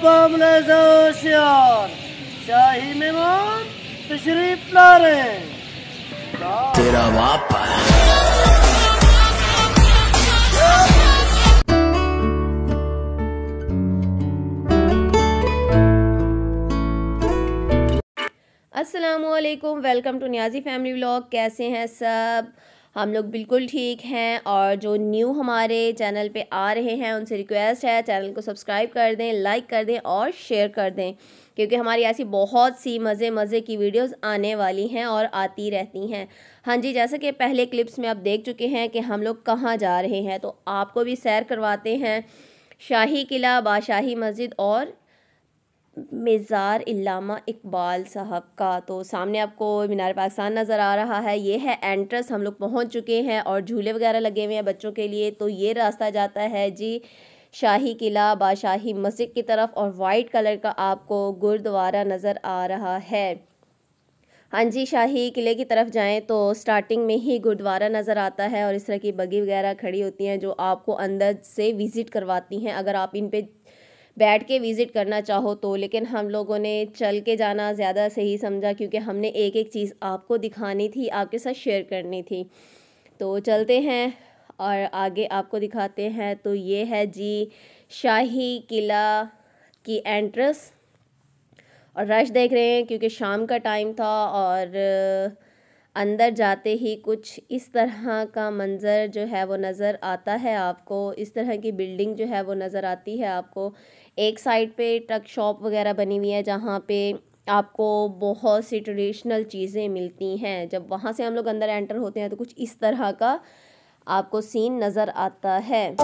होशियार शाही मेहमान तशरीफ ला रहे हैं। तेरा बाप अस्सलामुअलैकुम, welcome to Niazi family vlog. कैसे हैं सब? हम लोग बिल्कुल ठीक हैं। और जो न्यू हमारे चैनल पे आ रहे हैं उनसे रिक्वेस्ट है चैनल को सब्सक्राइब कर दें, लाइक कर दें और शेयर कर दें, क्योंकि हमारी ऐसी बहुत सी मज़े की वीडियोस आने वाली हैं और आती रहती हैं। हाँ जी, जैसा कि पहले क्लिप्स में आप देख चुके हैं कि हम लोग कहाँ जा रहे हैं, तो आपको भी सैर करवाते हैं शाही किला, बादशाही मस्जिद और मज़ार इल्लामा इकबाल साहब का। तो सामने आपको मीनार पाकिस्तान नज़र आ रहा है, ये है एंट्रेंस। हम लोग पहुंच चुके हैं और झूले वगैरह लगे हुए हैं बच्चों के लिए। तो ये रास्ता जाता है जी शाही किला, बादशाही मस्जिद की तरफ, और वाइट कलर का आपको गुरुद्वारा नज़र आ रहा है। हाँ जी, शाही किले की तरफ जाएं तो स्टार्टिंग में ही गुरुद्वारा नज़र आता है और इस तरह की बगी वगैरह खड़ी होती हैं जो आपको अंदर से विज़िट करवाती हैं, अगर आप इन पे बैठ के विज़िट करना चाहो तो। लेकिन हम लोगों ने चल के जाना ज़्यादा सही समझा, क्योंकि हमने एक एक चीज़ आपको दिखानी थी, आपके साथ शेयर करनी थी। तो चलते हैं और आगे आपको दिखाते हैं। तो ये है जी शाही किला की एंट्रेंस, और रश देख रहे हैं क्योंकि शाम का टाइम था। और अंदर जाते ही कुछ इस तरह का मंज़र जो है वो नज़र आता है आपको। इस तरह की बिल्डिंग जो है वो नज़र आती है आपको। एक साइड पे ट्रक शॉप वगैरह बनी हुई है जहाँ पे आपको बहुत सी ट्रेडिशनल चीज़ें मिलती हैं। जब वहाँ से हम लोग अंदर एंटर होते हैं तो कुछ इस तरह का आपको सीन नज़र आता है।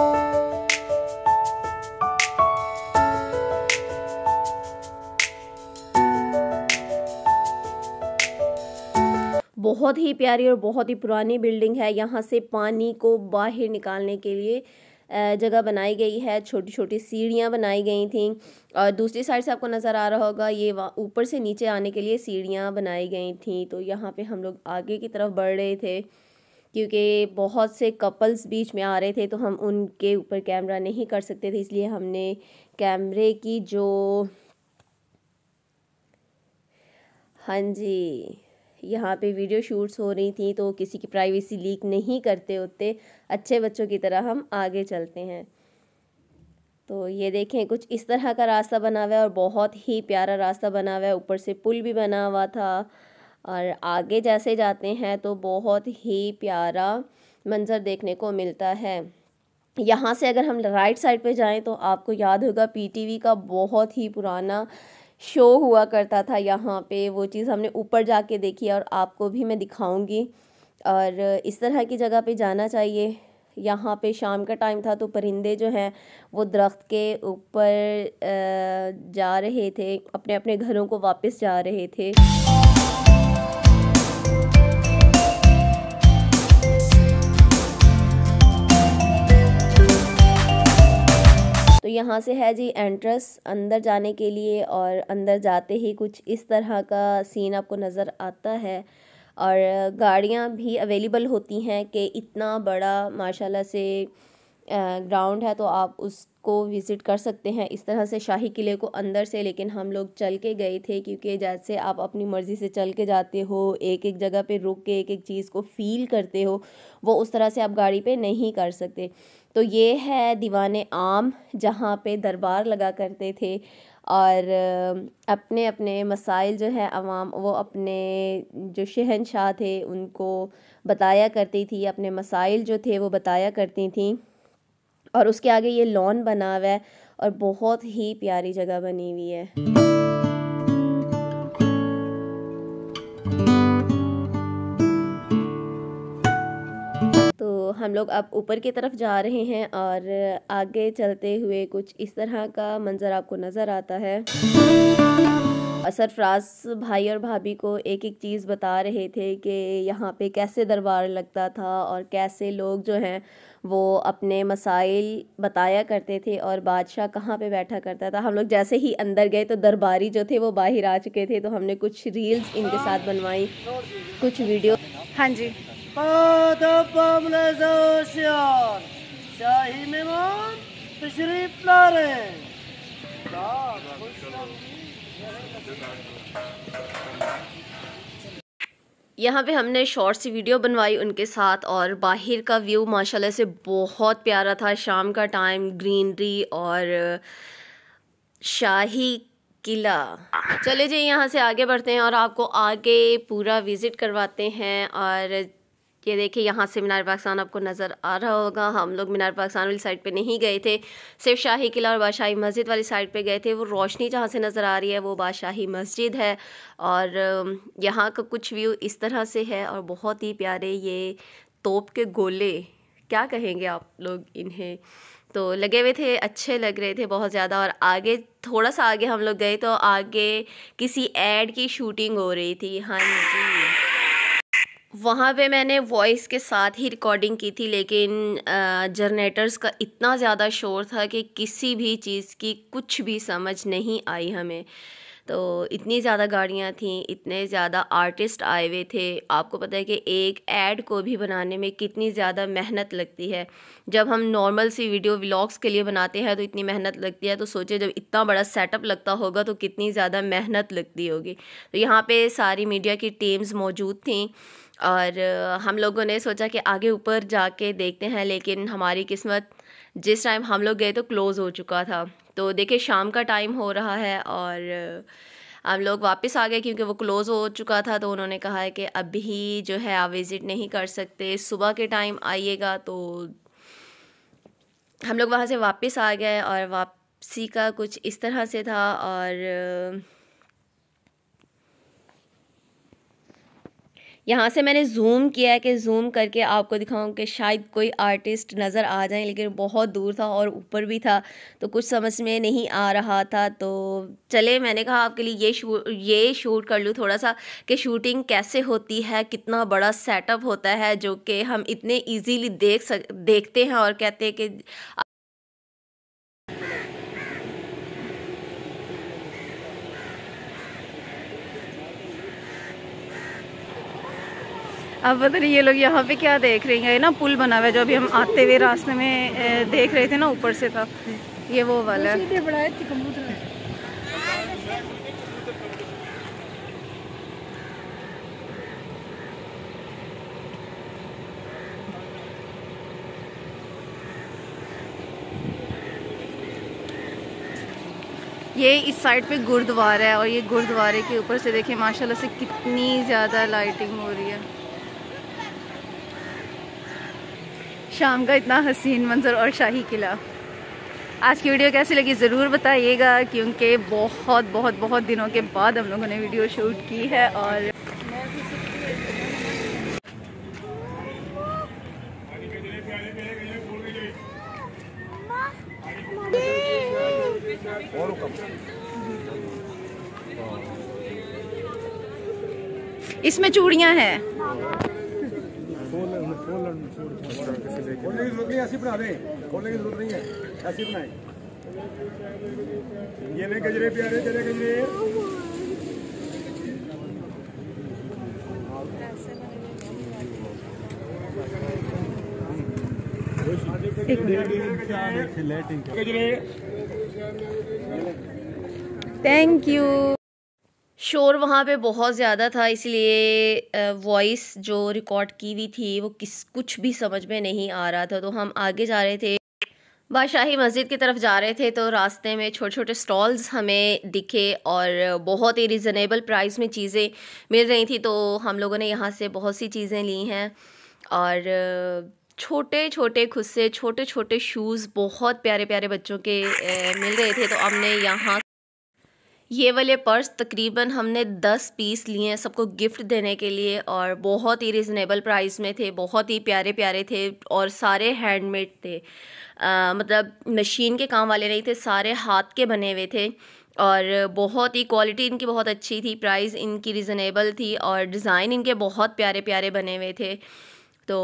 बहुत ही प्यारी और बहुत ही पुरानी बिल्डिंग है। यहाँ से पानी को बाहर निकालने के लिए जगह बनाई गई है, छोटी छोटी सीढ़ियाँ बनाई गई थी। और दूसरी साइड से आपको नज़र आ रहा होगा ये ऊपर से नीचे आने के लिए सीढ़ियाँ बनाई गई थी। तो यहाँ पे हम लोग आगे की तरफ बढ़ रहे थे क्योंकि बहुत से कपल्स बीच में आ रहे थे, तो हम उनके ऊपर कैमरा नहीं कर सकते थे, इसलिए हमने कैमरे की जो हाँ जी यहाँ पे वीडियो शूट्स हो रही थी तो किसी की प्राइवेसी लीक नहीं करते होते, अच्छे बच्चों की तरह हम आगे चलते हैं। तो ये देखें कुछ इस तरह का रास्ता बना हुआ है और बहुत ही प्यारा रास्ता बना हुआ है। ऊपर से पुल भी बना हुआ था और आगे जैसे जाते हैं तो बहुत ही प्यारा मंज़र देखने को मिलता है। यहाँ से अगर हम राइट साइड पे जाएं तो आपको याद होगा पीटीवी का बहुत ही पुराना शो हुआ करता था यहाँ पे। वो चीज़ हमने ऊपर जाके देखी और आपको भी मैं दिखाऊंगी। और इस तरह की जगह पे जाना चाहिए। यहाँ पे शाम का टाइम था तो परिंदे जो हैं वो दरख्त के ऊपर जा रहे थे, अपने अपने घरों को वापस जा रहे थे। तो यहाँ से है जी एंट्रेंस अंदर जाने के लिए, और अंदर जाते ही कुछ इस तरह का सीन आपको नज़र आता है। और गाड़ियाँ भी अवेलेबल होती हैं कि इतना बड़ा माशाल्लाह से ग्राउंड है तो आप उसको विज़िट कर सकते हैं इस तरह से शाही किले को अंदर से। लेकिन हम लोग चल के गए थे क्योंकि जैसे आप अपनी मर्ज़ी से चल के जाते हो, एक एक जगह पे रुक के एक एक चीज़ को फ़ील करते हो, वो उस तरह से आप गाड़ी पे नहीं कर सकते। तो ये है दीवाने आम जहाँ पे दरबार लगा करते थे और अपने अपने मसाइल जो है अवाम वो अपने जो शहंशाह थे उनको बताया करती थी, अपने मसाइल जो थे वो बताया करती थी। और उसके आगे ये लॉन बना हुआ है और बहुत ही प्यारी जगह बनी हुई है। तो हम लोग अब ऊपर की तरफ जा रहे हैं और आगे चलते हुए कुछ इस तरह का मंज़र आपको नज़र आता है। सरफराज भाई और भाभी को एक एक चीज़ बता रहे थे कि यहाँ पे कैसे दरबार लगता था और कैसे लोग जो हैं वो अपने मसाइल बताया करते थे और बादशाह कहाँ पे बैठा करता था। हम लोग जैसे ही अंदर गए तो दरबारी जो थे वो बाहर आ चुके थे, तो हमने कुछ रील्स इनके साथ बनवाई, कुछ वीडियो। हाँ जी, होशियार शाही मेहमान तशरीफ ला रहे हैं। यहाँ पे हमने शॉर्ट सी वीडियो बनवाई उनके साथ, और बाहर का व्यू माशाल्लाह से बहुत प्यारा था। शाम का टाइम, ग्रीनरी और शाही किला। चले जी यहाँ से आगे बढ़ते हैं और आपको आगे पूरा विज़िट करवाते हैं। और ये देखिए यहाँ से मीनार पाकिस्तान आपको नज़र आ रहा होगा। हम लोग मीनार पाकिस्तान वाली साइड पे नहीं गए थे, सिर्फ शाही किला और बादशाही मस्जिद वाली साइड पे गए थे। वो रोशनी जहाँ से नज़र आ रही है वो बादशाही मस्जिद है, और यहाँ का कुछ व्यू इस तरह से है। और बहुत ही प्यारे ये तोप के गोले, क्या कहेंगे आप लोग इन्हें, तो लगे हुए थे, अच्छे लग रहे थे बहुत ज़्यादा। और आगे थोड़ा सा आगे हम लोग गए तो आगे किसी ऐड की शूटिंग हो रही थी। हाँ जी, वहाँ पे मैंने वॉइस के साथ ही रिकॉर्डिंग की थी, लेकिन जनरेटर्स का इतना ज़्यादा शोर था कि किसी भी चीज़ की कुछ भी समझ नहीं आई हमें। तो इतनी ज़्यादा गाड़ियाँ थीं, इतने ज़्यादा आर्टिस्ट आए हुए थे। आपको पता है कि एक ऐड को भी बनाने में कितनी ज़्यादा मेहनत लगती है। जब हम नॉर्मल सी वीडियो व्लॉग्स के लिए बनाते हैं तो इतनी मेहनत लगती है, तो सोचे जब इतना बड़ा सेटअप लगता होगा तो कितनी ज़्यादा मेहनत लगती होगी। तो यहाँ पे सारी मीडिया की टीम्स मौजूद थीं, और हम लोगों ने सोचा कि आगे ऊपर जाके देखते हैं, लेकिन हमारी किस्मत, जिस टाइम हम लोग गए तो क्लोज़ हो चुका था। तो देखिए शाम का टाइम हो रहा है और हम लोग वापस आ गए क्योंकि वो क्लोज़ हो चुका था। तो उन्होंने कहा है कि अभी जो है आप विज़िट नहीं कर सकते, सुबह के टाइम आइएगा। तो हम लोग वहाँ से वापस आ गए और वापसी का कुछ इस तरह से था। और यहाँ से मैंने जूम किया है कि जूम करके आपको दिखाऊं कि शायद कोई आर्टिस्ट नज़र आ जाए, लेकिन बहुत दूर था और ऊपर भी था तो कुछ समझ में नहीं आ रहा था। तो चले, मैंने कहा आपके लिए ये शूट कर लूँ थोड़ा सा कि शूटिंग कैसे होती है, कितना बड़ा सेटअप होता है, जो कि हम इतने इजीली देखते हैं और कहते हैं कि अब पता नहीं ये लोग यहाँ पे क्या देख रहे हैं। ये ना पुल बना हुआ है जो अभी हम आते हुए रास्ते में देख रहे थे ना, ऊपर से था, ये वो वाला है। ये इस साइड पे गुरुद्वारा है, और ये गुरुद्वारे के ऊपर से देखिए माशाल्लाह से कितनी ज़्यादा लाइटिंग हो रही है। शाम का इतना हसीन मंजर और शाही किला। आज की वीडियो कैसी लगी ज़रूर बताइएगा, क्योंकि बहुत बहुत बहुत दिनों के बाद हम लोगों ने वीडियो शूट की है। और इसमें चूड़ियाँ हैं। खोलने की जरूरत नहीं, ऐसी बना दें, खोलने की जरूरत नहीं है, ऐसी बनाए। ये ले गजरे प्यारे तेरे गजरे। Thank you. शोर वहाँ पे बहुत ज़्यादा था, इसलिए वॉइस जो रिकॉर्ड की हुई थी वो कुछ भी समझ में नहीं आ रहा था। तो हम आगे जा रहे थे, बादशाही मस्जिद की तरफ जा रहे थे, तो रास्ते में छोटे छोटे स्टॉल्स हमें दिखे और बहुत ही रिजनेबल प्राइस में चीज़ें मिल रही थी। तो हम लोगों ने यहाँ से बहुत सी चीज़ें ली हैं, और छोटे छोटे खुद से छोटे छोटे शूज़ बहुत प्यारे प्यारे बच्चों के मिल रहे थे। तो हमने यहाँ ये वाले पर्स तकरीबन हमने 10 पीस लिए हैं सबको गिफ्ट देने के लिए, और बहुत ही रिजनेबल प्राइस में थे, बहुत ही प्यारे प्यारे थे, और सारे हैंडमेड थे। मतलब मशीन के काम वाले नहीं थे, सारे हाथ के बने हुए थे, और बहुत ही क्वालिटी इनकी बहुत अच्छी थी, प्राइस इनकी रिजनेबल थी, और डिज़ाइन इनके बहुत प्यारे प्यारे बने हुए थे। तो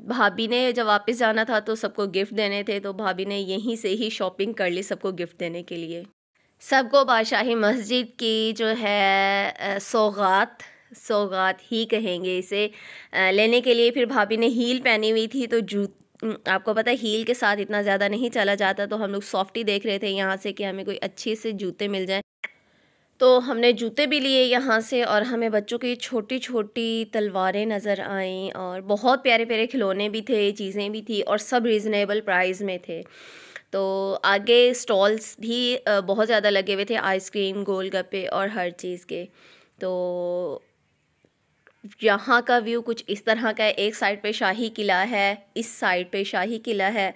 भाभी ने जब वापस जाना था तो सबको गिफ्ट देने थे, तो भाभी ने यहीं से ही शॉपिंग कर ली सबको गिफ्ट देने के लिए। सबको बादशाही मस्जिद की जो है सौगात ही कहेंगे इसे, लेने के लिए। फिर भाभी ने हील पहनी हुई थी, तो आपको पता है हील के साथ इतना ज़्यादा नहीं चला जाता, तो हम लोग सॉफ्टी देख रहे थे यहाँ से कि हमें कोई अच्छे से जूते मिल जाएं। तो हमने जूते भी लिए यहाँ से, और हमें बच्चों की छोटी छोटी तलवारें नज़र आईं, और बहुत प्यारे प्यारे खिलौने भी थे, चीज़ें भी थी, और सब रीज़नेबल प्राइस में थे। तो आगे स्टॉल्स भी बहुत ज़्यादा लगे हुए थे, आइसक्रीम, गोलगप्पे और हर चीज़ के। तो यहाँ का व्यू कुछ इस तरह का है। एक साइड पे शाही किला है, इस साइड पे शाही किला है,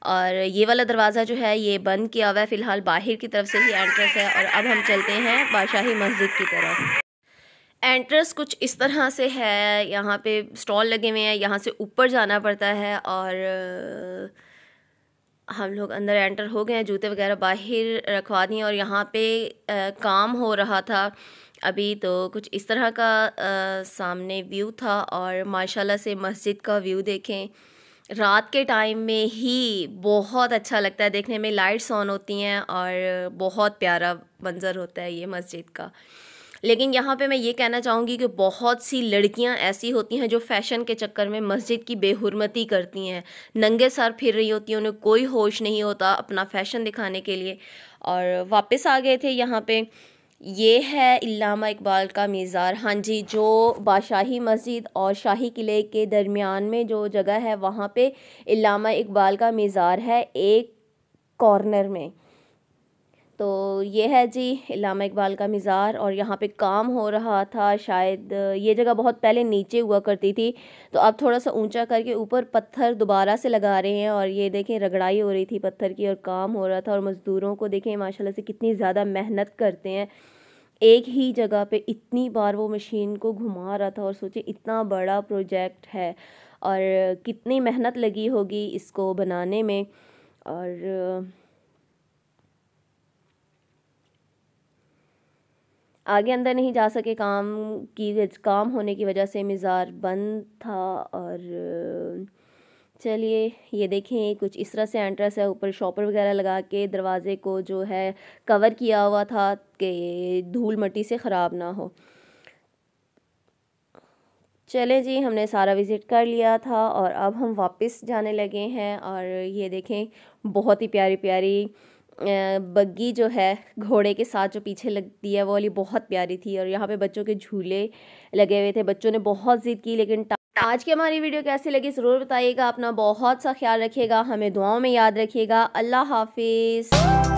और ये वाला दरवाज़ा जो है ये बंद किया हुआ है फ़िलहाल, बाहर की तरफ से ही एंट्रेंस है। और अब हम चलते हैं बादशाही मस्जिद की तरफ। एंट्रेंस कुछ इस तरह से है, यहाँ पे स्टॉल लगे हुए हैं, यहाँ से ऊपर जाना पड़ता है, और हम लोग अंदर एंटर हो गए हैं, जूते वगैरह बाहर रखवा दिए। और यहाँ पे काम हो रहा था अभी, तो कुछ इस तरह का सामने व्यू था। और माशाल्लाह से मस्जिद का व्यू देखें, रात के टाइम में ही बहुत अच्छा लगता है देखने में, लाइट्स ऑन होती हैं और बहुत प्यारा मंज़र होता है ये मस्जिद का। लेकिन यहाँ पे मैं ये कहना चाहूँगी कि बहुत सी लड़कियाँ ऐसी होती हैं जो फ़ैशन के चक्कर में मस्जिद की बेहुरमती करती हैं, नंगे सर फिर रही होती हैं, उन्हें कोई होश नहीं होता अपना फ़ैशन दिखाने के लिए। और वापस आ गए थे यहाँ पे। ये है इल्लामा इकबाल का मीज़ार। हाँ जी, जो बादशाही मस्जिद और शाही किले के दरमियान में जो जगह है वहाँ पे इल्लामा इकबाल का मीज़ार है, एक कॉर्नर में। तो ये है जी इल्लामा इकबाल का मीज़ार, और यहाँ पे काम हो रहा था। शायद ये जगह बहुत पहले नीचे हुआ करती थी, तो अब थोड़ा सा ऊंचा करके ऊपर पत्थर दोबारा से लगा रहे हैं। और ये देखें रगड़ाई हो रही थी पत्थर की, और काम हो रहा था। और मज़दूरों को देखें माशाल्लाह से कितनी ज़्यादा मेहनत करते हैं, एक ही जगह पे इतनी बार वो मशीन को घुमा रहा था। और सोचिए इतना बड़ा प्रोजेक्ट है और कितनी मेहनत लगी होगी इसको बनाने में। और आगे अंदर नहीं जा सके, काम होने की वजह से मीज़ार बंद था। और चलिए ये देखें कुछ इस तरह से एंट्रेंस है, ऊपर शॉपर वगैरह लगा के दरवाज़े को जो है कवर किया हुआ था कि धूल मिट्टी से ख़राब ना हो। चले जी, हमने सारा विज़िट कर लिया था और अब हम वापस जाने लगे हैं। और ये देखें बहुत ही प्यारी प्यारी बग्गी जो है घोड़े के साथ जो पीछे लगती है वो वाली बहुत प्यारी थी। और यहाँ पे बच्चों के झूले लगे हुए थे, बच्चों ने बहुत ज़िद की। लेकिन आज की हमारी वीडियो कैसी लगी ज़रूर बताइएगा, अपना बहुत सा ख्याल रखिएगा, हमें दुआओं में याद रखिएगा। अल्लाह हाफिज़।